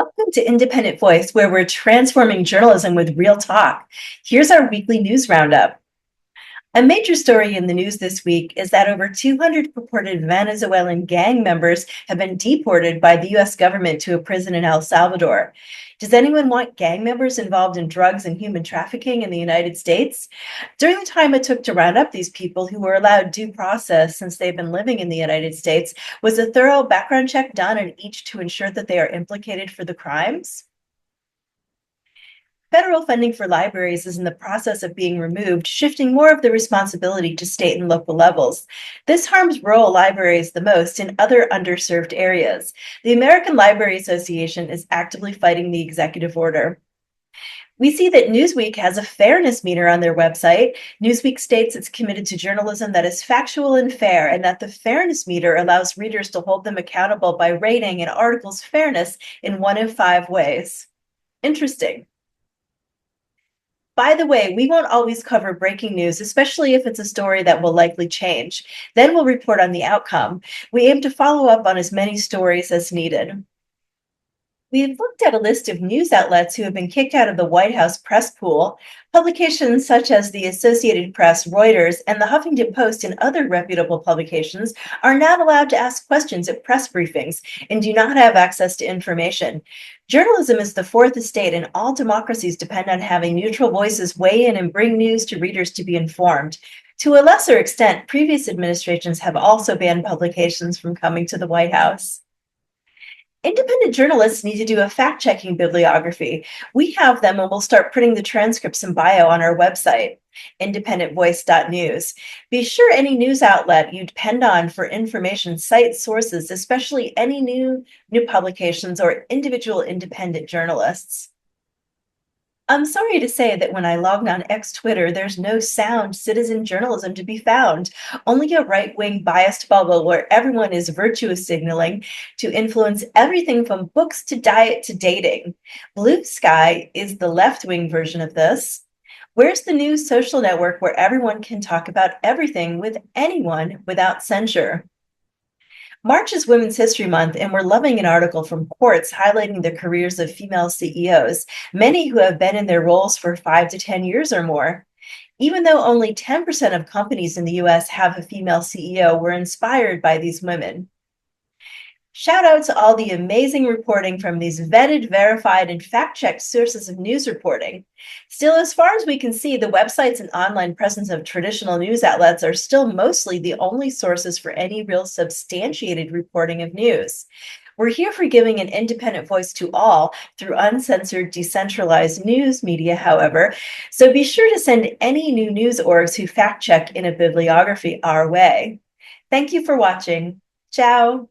Welcome to Independent Voice, where we're transforming journalism with real talk. Here's our weekly news roundup. A major story in the news this week is that over 200 purported Venezuelan gang members have been deported by the US government to a prison in El Salvador. Does anyone want gang members involved in drugs and human trafficking in the United States? During the time it took to round up these people who were allowed due process since they've been living in the United States, was a thorough background check done on each to ensure that they are implicated for the crimes? Federal funding for libraries is in the process of being removed, shifting more of the responsibility to state and local levels. This harms rural libraries the most in other underserved areas. The American Library Association is actively fighting the executive order. We see that Newsweek has a fairness meter on their website. Newsweek states it's committed to journalism that is factual and fair, and that the fairness meter allows readers to hold them accountable by rating an article's fairness in one of 5 ways. Interesting. By the way, we won't always cover breaking news, especially if it's a story that will likely change. Then we'll report on the outcome. We aim to follow up on as many stories as needed. We've looked at a list of news outlets who have been kicked out of the White House press pool. Publications such as the Associated Press, Reuters, and the Huffington Post and other reputable publications are not allowed to ask questions at press briefings and do not have access to information. Journalism is the fourth estate, and all democracies depend on having neutral voices weigh in and bring news to readers to be informed. To a lesser extent, previous administrations have also banned publications from coming to the White House. Independent journalists need to do a fact-checking bibliography. We have them, and we'll start putting the transcripts and bio on our website, independentvoice.news. Be sure any news outlet you depend on for information cites sources, especially any new publications or individual independent journalists. I'm sorry to say that when I logged on X Twitter, there's no sound citizen journalism to be found, only a right-wing biased bubble where everyone is virtue signaling to influence everything from books to diet to dating. Blue Sky is the left-wing version of this. Where's the new social network where everyone can talk about everything with anyone without censure? March is Women's History Month, and we're loving an article from Quartz highlighting the careers of female CEOs, many who have been in their roles for 5 to 10 years or more. Even though only 10% of companies in the US have a female CEO, we're inspired by these women. Shout out to all the amazing reporting from these vetted, verified, and fact-checked sources of news reporting. Still, as far as we can see, the websites and online presence of traditional news outlets are still mostly the only sources for any real substantiated reporting of news. We're here for giving an independent voice to all through uncensored, decentralized news media, however, so be sure to send any new news orgs who fact-check in a bibliography our way. Thank you for watching. Ciao.